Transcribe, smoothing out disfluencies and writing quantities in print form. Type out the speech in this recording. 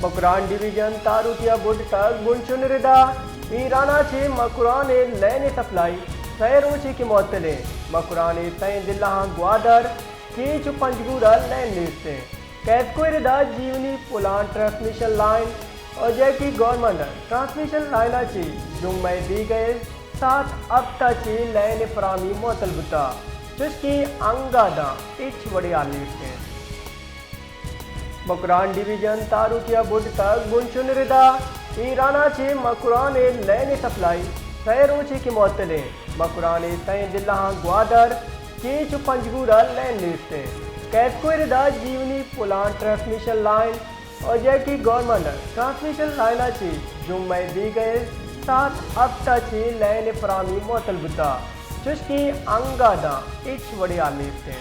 Makran division तारुकिया बुड तक बुनचुन रिदा ईरानाचे मकुरान लेने supply सैरोची की मोतले मकुरान तय दिल्ला ग्वादर की पंजगूरा लैन लीडते कैदको रिदा जीवनी पुलान ट्रांसमिशन लाइन और जैकी गवर्नमेंट ट्रांसमिशन लाइनाची जुम्मे दी गए साथ अब तची लैन फरामी मोतल बुता जिसकी अंगादा इच वड़िया लीडते मकुरान डिवीजन तारुकिया बुड तक बुनचुन रिदा ईरानाचे मकुरान लेने सप्लाई सैरोची की मोतले मकुरान तय दिल्ला ग्वादर की पंजगूरा लैन लीडते कैदको रिदा जीवनी पुलान ट्रांसमिशन लाइन और जैकी गवर्नमेंट ट्रांसमिशन लाइनाची जुम्मे दी गए साथ अब तची लैन फरामी मोतल बुता जिसकी अंगादा इच वड़िया लीडते